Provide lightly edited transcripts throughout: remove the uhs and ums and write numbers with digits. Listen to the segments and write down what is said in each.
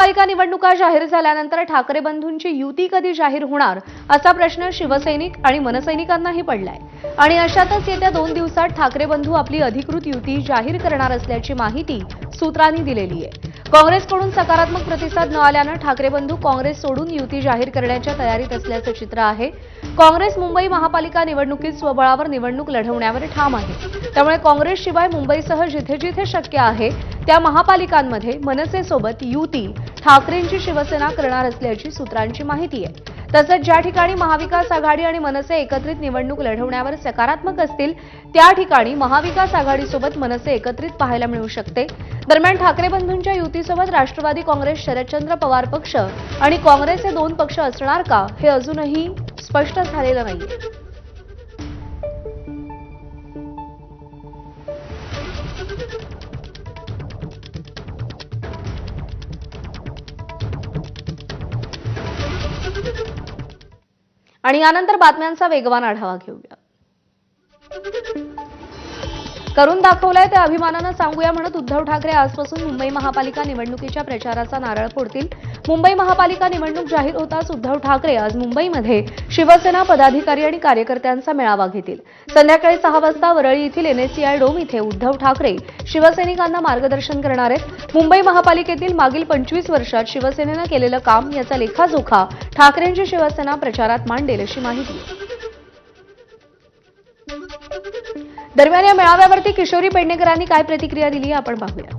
महापालिका निवडणुका जाहीर झाल्यानंतर ठाकरे बंधूंची युती कधी जाहीर होणार असा प्रश्न शिवसैनिक आणि मनसैनिकांनाही पडलाय आणि अशातच येत्या 2 दिवसात ठाकरे बंधू आपली अधिकृत युती जाहीर करणार असल्याची माहिती सूत्रांनी दिलेली आहे। काँग्रेसकडून सकारात्मक प्रतिसाद न आल्याने ठाकरे बंधू काँग्रेस सोडून युती जाहीर करण्याच्या तयारीत असल्याचं चित्र आहे। काँग्रेस मुंबई महापालिका निवडणुकीत स्वबळावर निवडणूक लढवण्यावर ठाम आहे। त्यामुळे काँग्रेसशिवाय मुंबईसह जिथे-जिथे शक्य आहे त्या महापालिकांमध्ये मनसेसोबत युती ठाकरेंची शिवसेना करणार असल्याची सूत्रांची माहिती आहे। तसंच ज्या ठिकाणी महाविकास आघाडी आणि मनसे एकत्रित निवडणूक लढवण्यावर सकारात्मक असतील त्या ठिकाणी महाविकास आघाडीसोबत मनसे एकत्रित पाहायला मिळू शकते। दरम्यान ठाकरे बंधूंच्या युतीसोबत राष्ट्रवादी काँग्रेस, शरदचंद्र पवार पक्ष आणि काँग्रेस हे 2 पक्ष असणार का हे अजूनही स्पष्ट झालेलं नाहीये। आणि यानंतर बातम्यांचा वेगवान आढावा घेऊया। करून दाखवलंय ते अभिमानानं सांगूया म्हणत उद्धव ठाकरे आजपासून मुंबई महापालिका निवडणुकीच्या प्रचाराचा नारळ फोडतील। मुंबई महापालिका निवडणूक जाहीर होताच उद्धव ठाकरे आज मुंबईमध्ये शिवसेना पदाधिकारी आणि कार्यकर्त्यांचा मेळावा घेतील। संध्याकाळी 6 वाजता वरळी येथील NSCI डोम इथे उद्धव ठाकरे शिवसैनिकांना मार्गदर्शन करणार आहेत। मुंबई महापालिकेतील मागील 25 वर्षात शिवसेनेनं केलेलं काम याचा लेखाजोखा ठाकरेंची शिवसेना प्रचारात मांडेल अशी माहिती आहे। दरम्यान या मेळाव्यावरती किशोरी पेडणेकरांनी काय प्रतिक्रिया दिली आपण पाहूया।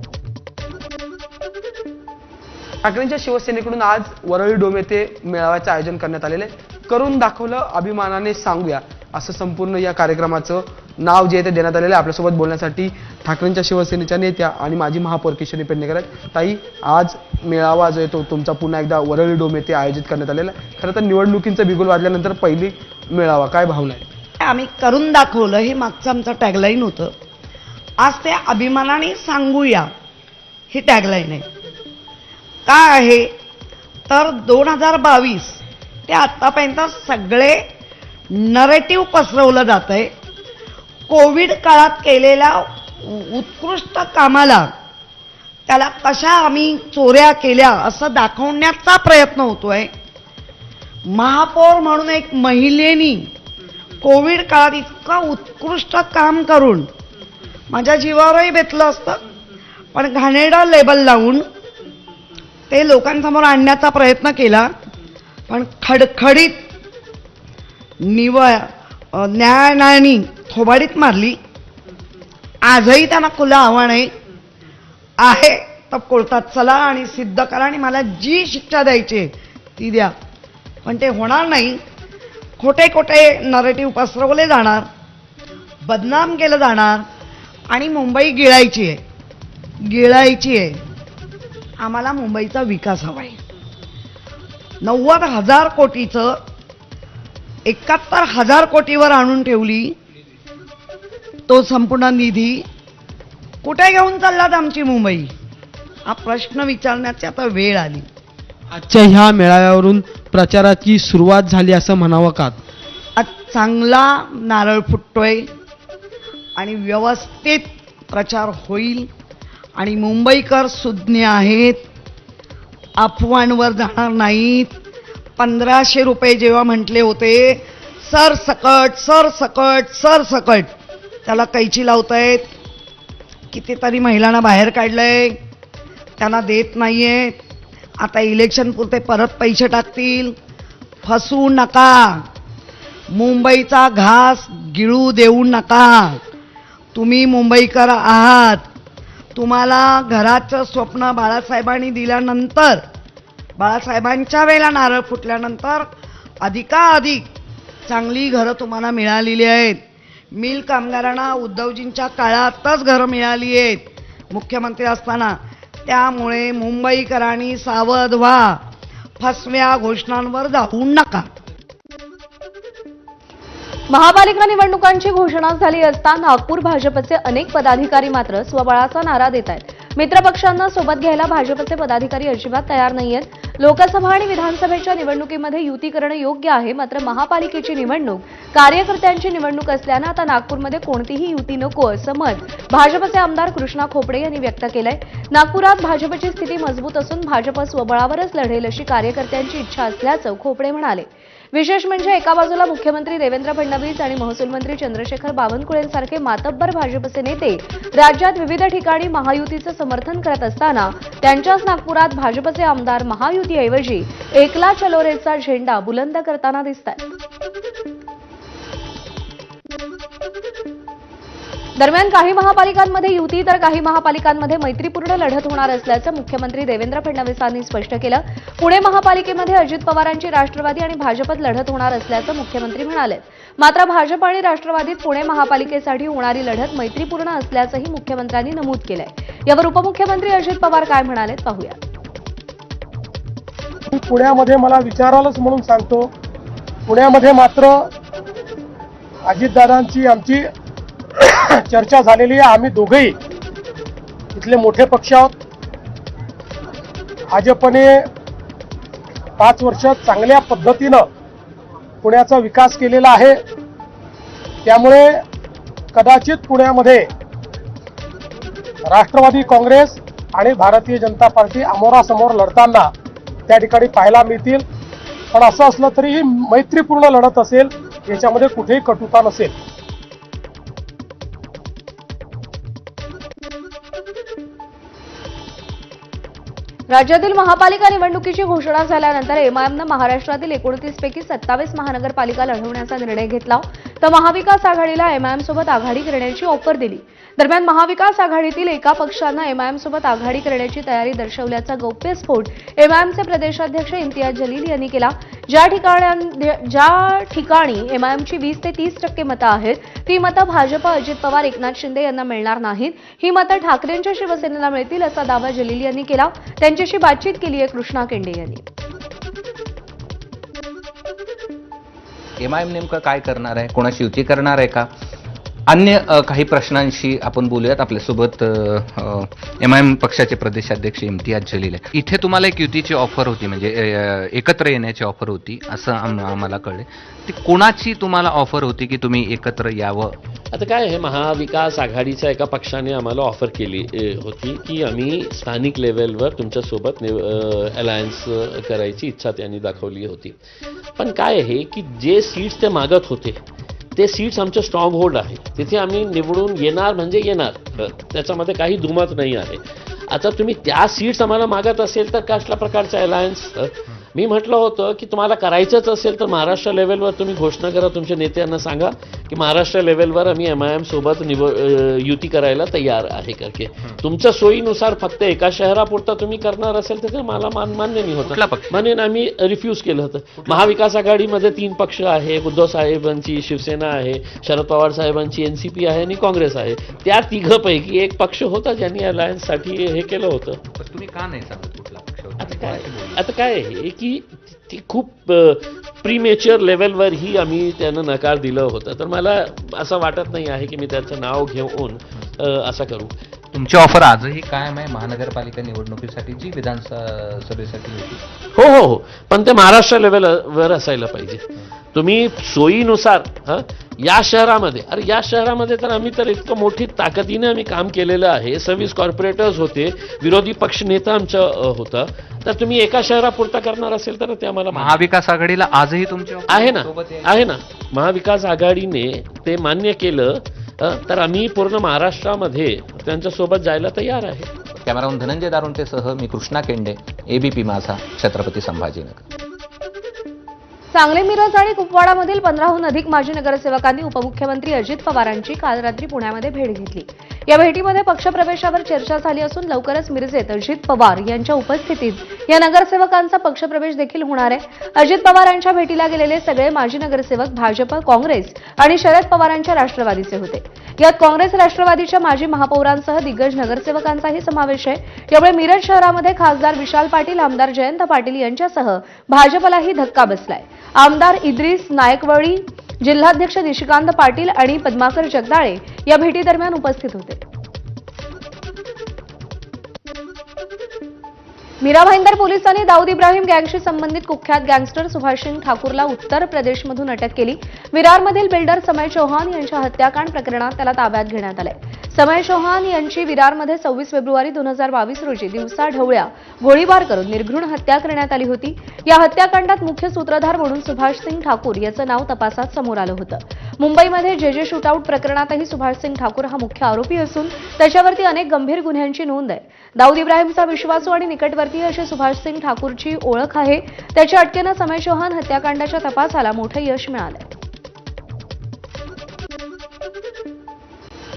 ठाकरेंच्या शिवसेनेकडून आज वरळी डोम येथे मेळाव्याचे आयोजन करण्यात आलेले करून दाखवलं अभिमानाने सांगूया असं संपूर्ण या कार्यक्रमाचं नाव जे आहे ते देण्यात आलेलं आहे। आपल्यासोबत बोलण्यासाठी ठाकरेंच्या शिवसेनेच्या नेत्या आणि माजी महापौर किशोरी पेडणेकर आहेत। ताई, आज मेळावा जो आहे तो तुमचा पुन्हा एकदा वरळी डोम येथे आयोजित करण्यात आलेला आहे। खरं तर निवडणुकींचा बिगुल वाजल्यानंतर पहिली मेळावा, काय भावना आहे? आम्ही करून दाखवलं हे मागचं आमचं टॅगलाईन होतं। आज ते अभिमानाने सांगूया ही टॅगलाईन आहे। काय आहे तर 2022 ते आतापर्यंत सगळे नरेटिव्ह पसरवलं जात आहे। कोविड काळात केलेल्या उत्कृष्ट कामाला त्याला कशा आम्ही चोऱ्या केल्या असं दाखवण्याचा प्रयत्न होतोय। महापौर म्हणून एक महिलेनी कोविड काळात इतकं उत्कृष्ट काम करून माझ्या जीवावरही बेतलं असतं, पण घाणेरडं लेबल लावून ते लोकांसमोर आणण्याचा प्रयत्न केला, पण खडखडीत न्यायालयाने थोबाडीत मारली। आजही त्यांना खुलं आव्हान आहे तर कोर्टात चला आणि सिद्ध करा आणि मला जी शिक्षा द्यायची ती द्या, पण ते होणार नाही। खोटे खोटे नरेटिव्ह पसरवले जाणार, बदनाम केलं जाणार आणि मुंबई गिळायची आहे। आम्हाला मुंबईचा विकास हवा आहे। 90,000 कोटीचं 71,000 कोटीवर आणून ठेवली। तो संपूर्ण निधी कुठे घेऊन चाललात आमची मुंबई, हा प्रश्न विचारण्याची आता वेळ आली। आजच्या ह्या मेळाव्यावरून प्रचाराची सुरुवात झाली असं म्हणावं का? आज चांगला नारळ फुटतोय आणि व्यवस्थित प्रचार होईल आणि मुंबईकर सुज्ञ आहेत, अफवांवर जाणार नाहीत। 1500 रुपये जेव्हा म्हटले होते सरसकट सरसकट सरसकट, त्याला कैची लावतायत। कितीतरी महिलांना बाहेर काढलंय, त्यांना देत नाहीयेत। आता इलेक्शन पुरते परत पैसे टाकतील। फसवू नका, मुंबईचा घास गिळू देऊ नका। तुम्ही मुंबईकर आहात, तुम्हाला घराचं स्वप्न बाळासाहेबांनी दिल्यानंतर, बाळासाहेबांच्या वेळेला नारळ फुटल्यानंतर अधिकाधिक चांगली घरं तुम्हाला मिळालेली आहेत। मिल कामगारांना उद्धवजींच्या काळातच घरं मिळाली आहेत मुख्यमंत्री असताना। त्यामुळे मुंबईकरांनी सावध व्हा, फसव्या घोषणांवर जाऊ नका। महापालिका निवडणुकांची घोषणा झाली असता नागपूर भाजपचे अनेक पदाधिकारी मात्र स्वबळाचा नारा देत आहेत। मित्रपक्षांना सोबत घ्यायला भाजपचे पदाधिकारी अजिबात तयार नाहीयेत. लोकसभा आणि विधानसभेच्या निवडणुकीमध्ये युती करणं योग्य आहे, मात्र महापालिकेची निवडणूक कार्यकर्त्यांची निवडणूक असल्यानं आता नागपूरमध्ये कोणतीही युती नको असं मत भाजपचे आमदार कृष्णा खोपडे यांनी व्यक्त केलंय. नागपुरात भाजपची स्थिती मजबूत असून भाजप स्वबळावरच लढेल अशी कार्यकर्त्यांची इच्छा असल्याचं खोपडे म्हणाले. विशेष म्हणजे एका बाजूला मुख्यमंत्री देवेंद्र फडणवीस आणि महसूल मंत्री चंद्रशेखर बावनकुळेंसारखे मातब्बर भाजपचे नेते राज्यात विविध ठिकाणी महायुतीचं समर्थन करत असताना त्यांच्याच नागपुरात भाजपचे आमदार महायुतीऐवजी एकला चलो रेचा झेंडा बुलंद करताना दिसतात. दरम्यान काही महापालिकांमध्ये युती तर काही महापालिकांमध्ये मैत्रीपूर्ण लढत होणार असल्याचं मुख्यमंत्री देवेंद्र फडणवीसांनी स्पष्ट केलं. पुणे महापालिकेमध्ये अजित पवारांची राष्ट्रवादी आणि भाजपत लढत होणार असल्याचं मुख्यमंत्री म्हणाले. मात्र भाजप आणि राष्ट्रवादीत पुणे महापालिकेसाठी होणारी लढत मैत्रीपूर्ण असल्याचंही मुख्यमंत्र्यांनी नमूद केलंय. यावर उपमुख्यमंत्री अजित पवार काय म्हणाले पाहूया. पुण्यामध्ये मला विचारालच म्हणून सांगतो, पुण्यामध्ये मात्र अजितदादांची आमची चर्चा झालेली आहे. आम्ही दोघेही इथले मोठे पक्ष आहोत. भाजपने 5 वर्ष चांगल्या पद्धतीनं पुण्याचा विकास केलेला आहे. त्यामुळे कदाचित पुण्यामध्ये राष्ट्रवादी काँग्रेस आणि भारतीय जनता पार्टी अमोरासमोर लढताना त्या ठिकाणी पाहायला मिळतील. पण असं असलं तरी ही मैत्रीपूर्ण लढत असेल, याच्यामध्ये कुठेही कटुता नसेल. राज्यातील महापालिका निवडणुकीची घोषणा झाल्यानंतर एमआयएमनं महाराष्ट्रातील 29 पैकी 27 महानगरपालिका लढवण्याचा निर्णय घेतला, तर महाविकास आघाडीला एमआयएमसोबत आघाडी करण्याची ऑफर दिली. दरम्यान महाविकास आघाडीतील एका पक्षानं एमआयएमसोबत आघाडी करण्याची तयारी दर्शवल्याचा गौप्यस्फोट एमआयएमचे प्रदेशाध्यक्ष इम्तियाज जलील यांनी केला. ज्या ठिकाणी एमआयएमची 20 ते 30% मतं आहेत, ती मतं भाजप, अजित पवार, एकनाथ शिंदे यांना मिळणार नाहीत. ही मतं ठाकरेंच्या शिवसेनेला मिळतील असा दावा जलील यांनी केला. त्यांच्याशी बातचीत केली आहे कृष्णा केंडे यांनी. एमआयएम नेमकं काय करणार आहे, कोणाशी युती करणार आहे का, अन्य काही प्रश्नांशी आपण बोलूयात. आपल्यासोबत एमआयएम पक्षाचे प्रदेशाध्यक्ष इम्तियाज जलील आहे. इथे तुम्हाला एक युतीची ऑफर होती, म्हणजे एकत्र येण्याची ऑफर होती असं आम्हाला कळले. ती कोणाची तुम्हाला ऑफर होती की तुम्ही एकत्र यावं? आता काय आहे, महाविकास आघाडीच्या एका पक्षाने आम्हाला ऑफर केली होती की आम्ही स्थानिक लेवलवर तुमच्यासोबत अलायन्स करायची इच्छा त्यांनी दाखवली होती. पण काय आहे की जे सीट्स ते मागत होते ते सीट्स आमचे स्ट्रॉंग होल्ड आहे. तिथे आम्ही निवडून येणार म्हणजे येणार, त्याच्यामध्ये काही दुमत नाही आहे. आता तुम्ही त्या सीट्स आम्हाला मागत असेल तर कसल्या प्रकारचं अलायन्स? मी म्हटलं होतं की तुम्हाला करायचंच असेल तर महाराष्ट्र लेवलवर तुम्ही घोषणा करा, तुमच्या नेत्यांना सांगा की महाराष्ट्र लेवलवर आम्ही एमआयएम सोबत युती करायला तयार आहे. करके तुमच्या सोयीनुसार फक्त एका शहरापुरता तुम्ही करणार असेल तर मला मान्य नाही होतं. म्हणून आम्ही रिफ्यूज केलं होतं. महाविकास आघाडीमध्ये 3 पक्ष आहे, उद्धव साहेबांची शिवसेना आहे, शरद पवार साहेबांची एनसीपी आहे आणि काँग्रेस आहे. त्या तिघपैकी एक पक्ष होता ज्यांनी अलायन्ससाठी हे केलं होतं. तुम्ही का नाही सांगत कुठला पक्ष? आता काय आहे की ती खूप प्रीमेच्युअर लेवलवरही आम्ही त्यांना नकार दिलं होतं. तर मला असं वाटत नाही आहे की मी त्याचं नाव घेऊन असं करू. तुमची ऑफर आजही कायम आहे महानगरपालिका निवडणुकीसाठी जी विधानसभेसाठी होती? हो, पण ते महाराष्ट्र लेवलवर असायला पाहिजे. तुम्ही सोयीनुसार या शहरामध्ये तर आम्ही तर इतकं मोठी ताकदीने आम्ही काम केलेलं आहे. 26 कॉर्पोरेटर्स होते, विरोधी पक्षनेता आमचा होता. तर तुम्ही एका शहरापुरता करणार असेल तर ते आम्हाला महाविकास आघाडीला आजही तुमची आहे ना. महाविकास आघाडीने ते मान्य केलं तर आम्ही पूर्ण महाराष्ट्रामध्ये त्यांच्यासोबत जायला तयार आहे. कॅमेरामन धनंजय दारुंटेसह मी कृष्णा केंडे, एबीपी माझा, छत्रपती संभाजीनगर. सांगली, मिरज आणि कुपवाडामधील 15हून अधिक माजी नगरसेवकांनी उपमुख्यमंत्री अजित पवारांची काल रात्री पुण्यामध्ये भेट घेतली. या भेटीमध्ये पक्षप्रवेशावर चर्चा झाली असून लवकरच मिरजेत अजित पवार यांच्या उपस्थितीत या नगरसेवकांचा पक्षप्रवेश देखील होणार आहे. अजित पवारांच्या भेटीला गेलेले सगळे माजी नगरसेवक भाजप, काँग्रेस आणि शरद पवारांच्या राष्ट्रवादीचे होते. यात काँग्रेस, राष्ट्रवादीच्या माजी महापौरांसह दिग्गज नगरसेवकांचाही समावेश आहे. यामुळे मिरज शहरामध्ये खासदार विशाल पाटील, आमदार जयंत पाटील यांच्यासह भाजपलाही धक्का बसलाय. आमदार इद्रिस नायकवडी, जिल्हाध्यक्ष निशिकांत पाटील आणि पद्माकर जगदाळे या भेटीदरम्यान उपस्थित होते. मीरा भाईंदर पोलिसांनी दाऊद इब्राहिम गँगशी संबंधित कुख्यात गँगस्टर सुभाष सिंग ठाकूरला उत्तर प्रदेशमधून अटक केली. विरारमधील बिल्डर समय चौहान यांच्या हत्याकांड प्रकरणात त्याला ताब्यात घेण्यात आले. समय चौहान यांची विरारमध्ये 26 फेब्रुवारी 2022 रोजी दिवसा ढवळ्या गोळीबार करून निर्घृण हत्या करण्यात आली होती. या हत्याकांडात मुख्य सूत्रधार म्हणून सुभाष सिंग ठाकूर याचं नाव तपासात समोर आलं होतं. मुंबईमध्ये जे शूटआउट प्रकरणातही सुभाष सिंग ठाकूर हा मुख्य आरोपी असून त्याच्यावरती अनेक गंभीर गुन्ह्यांची नोंद आहे. दाऊद इब्राहिमचा विश्वासू आणि निकटवर्तीय अशी सुभाष सिंग ठाकूरची ओळख आहे. त्याच्या अटकेनं समय चौहान हत्याकांडाच्या तपासाला मोठं यश मिळालंय.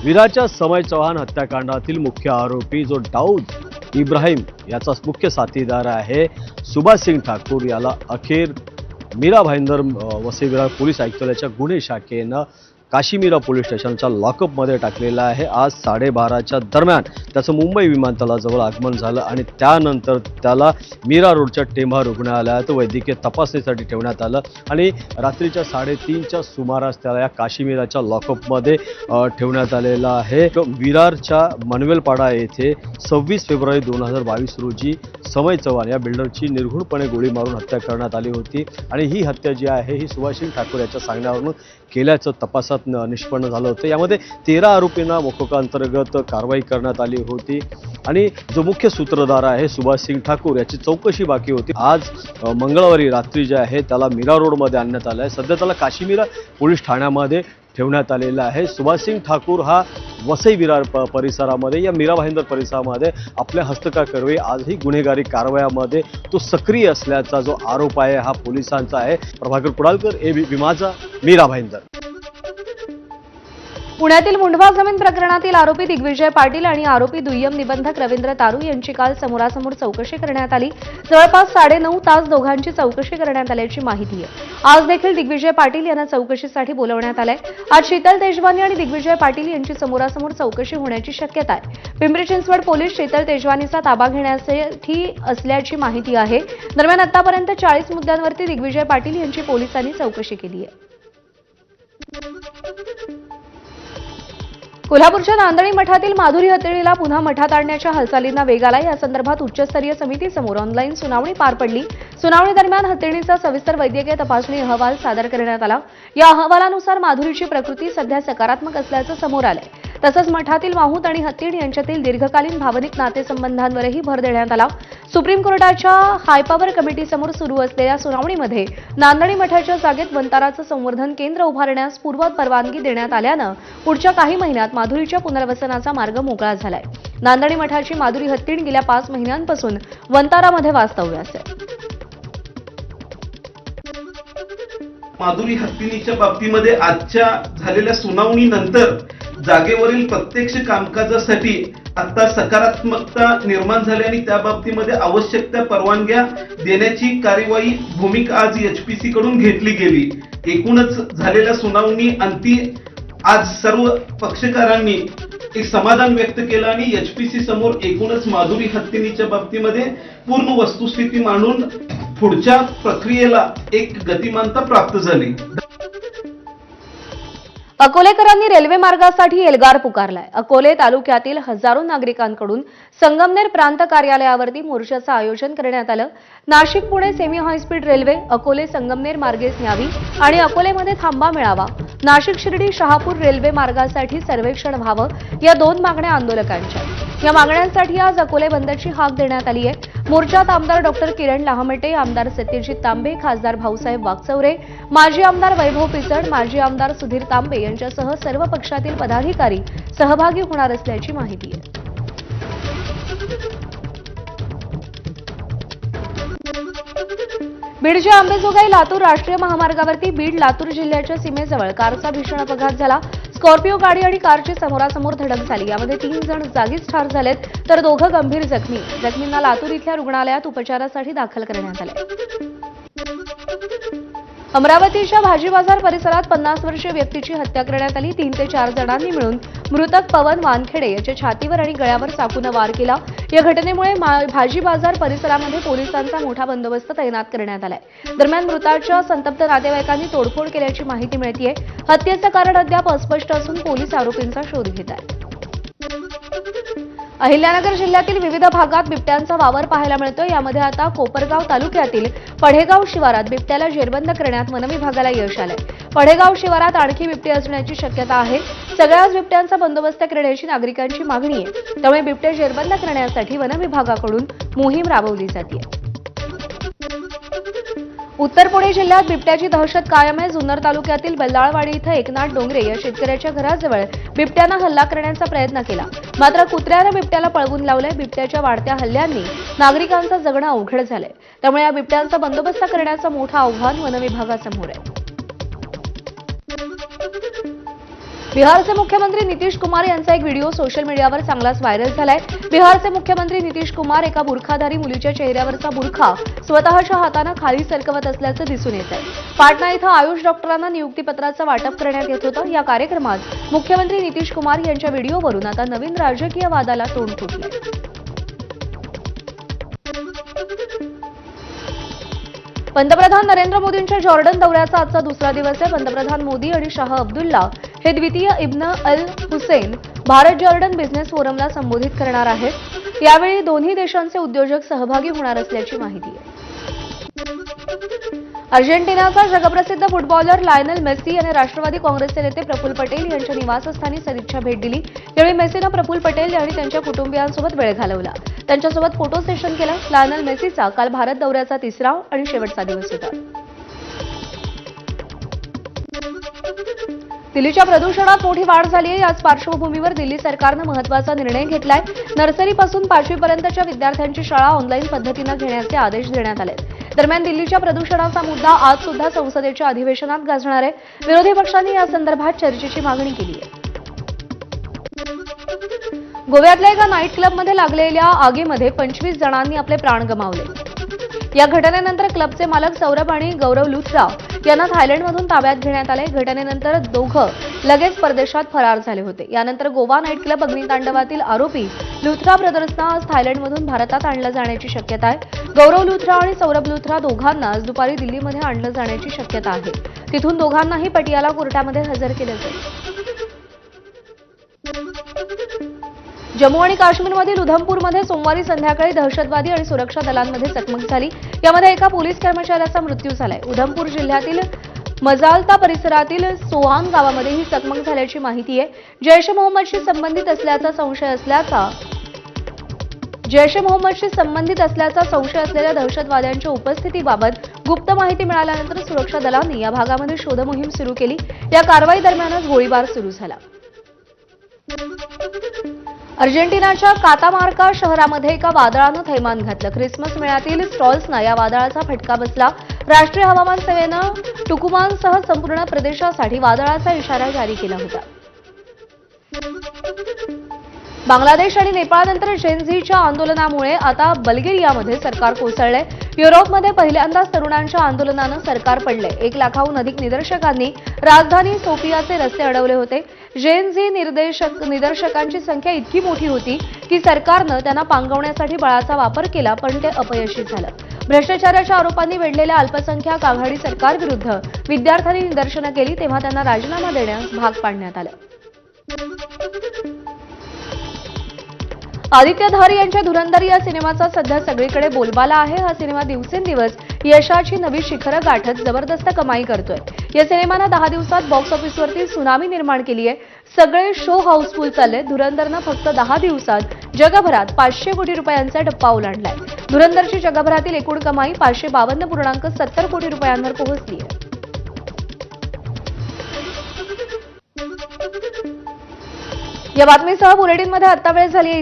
विरारच्या समय चौहान हत्याकांडातील मुख्य आरोपी जो दाऊद इब्राहिम याचा मुख्य साथीदार आहे सुभाष सिंग ठाकूर याला अखेर मीरा भाईंदर वसई विरार पोलीस आयुक्तालयाच्या गुन्हे शाखेनं काशीमीरा पोलीस स्टेशनच्या लॉकअपमध्ये टाकलेला आहे. आज 12:30च्या दरम्यान त्याचं मुंबई विमानतळाजवळ आगमन झालं आणि त्यानंतर त्याला मीरा रोडच्या टेंभा रुग्णालयात वैद्यकीय तपासणीसाठी ठेवण्यात आलं आणि रात्रीच्या 3:30च्या सुमारास त्याला या काशीमीराच्या लॉकअपमध्ये ठेवण्यात आलेला आहे. विरारच्या मनवेलपाडा येथे 26 फेब्रुवारी 2022 रोजी समय चव्हाण या बिल्डरची निर्घृणपणे गोळी मारून हत्या करण्यात आली होती आणि ही हत्या जी आहे ही सुभाष सिंग ठाकूर याच्या सांगण्यावरून केल्याचं तपासात निष्पन्न झालं होतं. यामध्ये 13 आरोपींना मोकोका अंतर्गत कारवाई करण्यात आली होती आणि जो मुख्य सूत्रधार आहे सुभाष सिंग ठाकूर याची चौकशी बाकी होती. आज मंगळवारी रात्री जे आहे त्याला मीरा रोडमध्ये आणण्यात आलं आहे. सध्या त्याला काशीमीरा पोलीस ठाण्यामध्ये ठेवण्यात आलेला आहे. सुभाष सिंग ठाकूर हा वसई विरार परिसरामध्ये या मीरा भाईंदर परिसरामध्ये आपल्या हस्तकार करवे आजही गुन्हेगारी कारवायामध्ये तो सक्रिय असल्याचा जो आरोप आहे हा पोलिसांचा आहे. प्रभाकर कुडालकर, एबीपी माझा, मीरा भाईंदर. पुण्यातील मुंढवा जमीन प्रकरणातील आरोपी दिग्विजय पाटील आणि आरोपी दुय्यम निबंधक रवींद्र तारू यांची काल समोरासमोर चौकशी करण्यात आली. जवळपास 9.5 तास दोघांची चौकशी करण्यात आल्याची माहिती आहे. आज देखील दिग्विजय पाटील यांना चौकशीसाठी बोलवण्यात आलंय. आज शीतल तेजवानी आणि दिग्विजय पाटील यांची समोरासमोर चौकशी होण्याची शक्यता आहे. पिंपरी चिंचवड पोलीस शीतल तेजवानीचा ताबा घेण्यासाठी असल्याची माहिती आहे. दरम्यान आतापर्यंत 40 मुद्द्यांवरती दिग्विजय पाटील यांची पोलिसांनी चौकशी केली आहे. कोल्हापूरच्या नांदणी मठातील माधुरी हत्तीणीला पुन्हा मठात आणण्याच्या हालचालींना वेग आला. या संदर्भात उच्चस्तरीय समितीसमोर ऑनलाईन सुनावणी पार पडली. सुनावणी दरम्यान हत्तीणीचा सविस्तर वैद्यकीय तपासणी अहवाल सादर करण्यात आला. या अहवालानुसार माधुरीची प्रकृती सध्या सकारात्मक असल्याचं समोर आलंय. तसंच मठातील माहूत आणि हत्तीण यांच्यातील दीर्घकालीन भावनिक नातेसंबंधांवरही भर देण्यात आला. सुप्रीम कोर्टाच्या हायपॉवर कमिटीसमोर सुरू असलेल्या सुनावणीमध्ये नांदणी मठाच्या जागेत वंताराचं संवर्धन केंद्र उभारण्यास पूर्व परवानगी देण्यात आल्यानं पुढच्या काही महिन्यात माधुरीच्या पुनर्वसनाचा मार्ग मोकळा झालाय. नांदणी मठाची माधुरी हत्तीण गेल्या 5 महिन्यांपासून वंतारामध्ये वास्तव्यास आहे. माधुरी हत्तीणीच्या बाबतीमध्ये आजच्या झालेल्या सुनावणीनंतर जागेवरील प्रत्यक्ष कामकाजासाठी आता सकारात्मकता निर्माण झाली आणि त्या बाबतीमध्ये आवश्यक त्या परवानग्या देण्याची कार्यवाही भूमिका आज एचपीसी कडून घेतली गेली. एकूणच झालेल्या सुनावणी अंती आज सर्व पक्षकारांनी एक समाधान व्यक्त केलं आणि एचपीसी समोर एकूणच माधुरी हत्तीणीच्या बाबतीमध्ये पूर्ण वस्तुस्थिती मांडून पुढच्या प्रक्रियेला एक गतिमानता प्राप्त झाली. अकोलेकरांनी रेल्वे मार्गासाठी एल्गार पुकारलाय. अकोले तालुक्यातील हजारो नागरिकांकडून संगमनेर प्रांत कार्यालयावरती मोर्चाचं आयोजन करण्यात आलं. Nashik Pune semi high speed railway Akole Sangamner मार्गेस न्यावी आणि अकोलेमध्ये थांबा मिळावा. नाशिक शिर्डी शहापूर रेल्वे मार्गासाठी सर्वेक्षण व्हावं या 2 मागण्या आंदोलकांच्या. या मागण्यांसाठी आज अकोले बंदची हाक देण्यात आली आहे. मोर्चात आमदार डॉक्टर किरण लहामटे, आमदार सत्यजित तांबे, खासदार भाऊसाहेब वागचौरे, माजी आमदार वैभव पिचड, माजी आमदार सुधीर तांबे यांच्यासह सर्व पक्षातील पदाधिकारी सहभागी होणार असल्याची माहिती आहे. बीडच्या अंबेजोगाई लातूर राष्ट्रीय महामार्गावरती बीड लातूर जिल्ह्याच्या सीमेजवळ कारचा भीषण अपघात झाला. स्कॉर्पिओ गाडी आणि कारची समोरासमोर धडक झाली. यामध्ये 3 जण जागीच ठार झालेत तर 2 गंभीर जखमी. जखमींना लातूर इथल्या रुग्णालयात उपचारासाठी दाखल करण्यात आले. अमरावतीच्या भाजी बाजार परिसरात 50 वर्षीय व्यक्तीची हत्या करण्यात आली. 3 ते 4 जणांनी मिळून मृतक पवन वानखेडे याच्या छातीवर आणि गळ्यावर चाकूने वार केला. या घटनेमुळे भाजी बाजार परिसरामध्ये पोलिसांचा मोठा बंदोबस्त तैनात करण्यात आलाय. दरम्यान मृताच्या संतप्त नातेवाईकांनी तोडफोड केल्याची माहिती मिळतेय. हत्येचं कारण अद्याप अस्पष्ट असून पोलीस आरोपींचा शोध घेत आहेत. अहिल्यानगर जिल्ह्यातील विविध भागात बिबट्यांचा वावर पाहायला मिळतो. यामध्ये आता कोपरगाव तालुक्यातील पढेगाव शिवारात बिबट्याला जेरबंद करण्यात वनविभागाला यश आलंय. पढेगाव शिवारात आणखी बिबटे असण्याची शक्यता आहे. सगळ्याच बिबट्यांचा बंदोबस्त करण्याची नागरिकांची मागणी आहे. त्यामुळे बिबटे जेरबंद करण्यासाठी वनविभागाकडून मोहीम राबवली जाते. उत्तर पुणे जिल्ह्यात बिबट्याची दहशत कायम आहे. जुन्नर तालुक्यातील बल्लाळवाडी इथं एकनाथ डोंगरे या शेतकऱ्याच्या घराजवळ बिबट्यानं हल्ला करण्याचा प्रयत्न केला, मात्र कुत्र्यानं बिबट्याला पळवून लावलंय. बिबट्याच्या वाढत्या हल्ल्यांनी नागरिकांचं जगणं अवघड झालंय. त्यामुळे या बिबट्यांचा बंदोबस्त करण्याचं मोठं आव्हान वनविभागासमोर आहे. बिहारचे मुख्यमंत्री नितीश कुमार यांचा एक व्हिडिओ सोशल मीडियावर चांगलाच व्हायरल झालाय. बिहारचे मुख्यमंत्री नितीश कुमार एका बुरखाधारी मुलीच्या चेहऱ्यावरचा बुरखा स्वतःच्या हातानं खाली सरकवत असल्याचं दिसून येत आहे. पाटणा इथं आयुष डॉक्टरांना नियुक्तीपत्राचं वाटप करण्यात येत होतं. या कार्यक्रमात मुख्यमंत्री नितीश कुमार यांच्या व्हिडिओवरून आता नवीन राजकीय वादाला तोंड फुटलंय. पंतप्रधान नरेंद्र मोदींच्या जॉर्डन दौऱ्याचा आजचा दुसरा दिवस आहे. पंतप्रधान मोदी आणि शाह अब्दुल्ला हे द्वितीय इब्न अल हुसैन भारत जॉर्डन बिझनेस फोरमला संबोधित करणार आहेत. यावेळी दोन्ही देशांचे उद्योजक सहभागी होणार असल्याची माहिती आहे. अर्जेंटिनाचा जगप्रसिद्ध फुटबॉलर लायनल मेसी यांनी राष्ट्रवादी काँग्रेसचे नेते प्रफुल्ल पटेल यांच्या निवासस्थानी सदिच्छा भेट दिली. यावेळी मेसीनं प्रफुल्ल पटेल आणि त्यांच्या कुटुंबियांसोबत वेळ घालवला. त्यांच्यासोबत फोटो सेशन केलं. लायनल मेसीचा काल भारत दौऱ्याचा तिसरा आणि शेवटचा दिवस होता. दिल्लीच्या प्रदूषणात मोठी वाढ झाली आहे. याच पार्श्वभूमीवर दिल्ली सरकारनं महत्त्वाचा निर्णय घेतलाय. नर्सरीपासून 5वी पर्यंतच्या विद्यार्थ्यांची शाळा ऑनलाईन पद्धतीनं घेण्याचे आदेश देण्यात आले. दरम्यान दिल्लीच्या प्रदूषणाचा मुद्दा आज सुद्धा संसदेच्या अधिवेशनात गाजणार आहे. विरोधी पक्षांनी या संदर्भात चर्चेची मागणी केली आहे. गोव्यातल्या एका नाईट क्लबमध्ये लागलेल्या आगीमध्ये 25 जणांनी आपले प्राण गमावले. या घटनेनंतर क्लबचे मालक सौरभ आणि गौरव लुथरा यांना थायलंडमधून ताब्यात घेण्यात आले. घटनेनंतर दोघं लगेच परदेशात फरार झाले होते. यानंतर गोवा नाईट क्लब अग्नितांडवातील आरोपी लुथरा ब्रदर्सना आज थायलंडमधून भारतात आणलं जाण्याची शक्यता आहे. गौरव लुथरा आणि सौरभ लुथरा दोघांना आज दुपारी दिल्लीमध्ये आणलं जाण्याची शक्यता आहे. तिथून दोघांनाही पटियाला कोर्टामध्ये हजर केलं जाईल. जम्मू आणि काश्मीरमधील उधमपूरमध्ये सोमवारी संध्याकाळी दहशतवादी आणि सुरक्षा दलांमध्ये चकमक झाली. यामध्ये एका पोलीस कर्मचाऱ्याचा मृत्यू झालाय. उधमपूर जिल्ह्यातील मजालता परिसरातील सोहान गावामध्ये ही चकमक झाल्याची माहिती आहे. जैश ए मोहम्मदशी संबंधित असल्याचा संशय असलेल्या दहशतवाद्यांच्या उपस्थितीबाबत गुप्त माहिती मिळाल्यानंतर सुरक्षा दलांनी या भागामध्ये शोधमोहीम सुरू केली. या कारवाई दरम्यानच गोळीबार सुरू झाला. अर्जेंटिनाच्या कातामार्का शहरामध्ये एका वादळानं थैमान घातलं. ख्रिसमस मेळ्यातील स्टॉल्सना या वादळाचा फटका बसला. राष्ट्रीय हवामान सेवेनं टुकुमानसह संपूर्ण प्रदेशासाठी वादळाचा इशारा जारी केला होता. बांगलादेश आणि नेपाळनंतर जेनझीच्या आंदोलनामुळे आता बल्गेरियामध्ये सरकार कोसळलंय. युरोपमध्ये पहिल्यांदाच तरुणांच्या आंदोलनानं सरकार पडलंय. 1 लाखाहून अधिक निदर्शकांनी राजधानी सोफियाचे रस्ते अडवले होते. जेनझी निदर्शकांची संख्या इतकी मोठी होती की सरकारनं त्यांना पांगवण्यासाठी बळाचा वापर केला, पण ते अपयशी झालं. भ्रष्टाचाराच्या आरोपांनी वेढलेल्या अल्पसंख्याक आघाडी सरकारविरुद्ध विद्यार्थ्यांनी निदर्शनं केली, तेव्हा त्यांना राजीनामा देण्यास भाग पाडण्यात आलं. आदित्य धार यांच्या धुरंधर या सिनेमाचा सध्या सगळीकडे बोलबाला आहे. हा सिनेमा दिवसेंदिवस यशाची नवी शिखरं गाठत जबरदस्त कमाई करतोय. या सिनेमानं 10 दिवसात बॉक्स ऑफिसवरती सुनामी निर्माण केली आहे. सगळे शो हाऊसफुल चालले. धुरंधरनं फक्त 10 दिवसात जगभरात 500 कोटी रुपयांचा टप्पा ओलांडलाय. धुरंधरची जगभरातील एकूण कमाई 552.70 कोटी रुपयांवर पोहोचली आहे. या बातमीसह बुलेटिनमध्ये आता वेळ झाली आहे.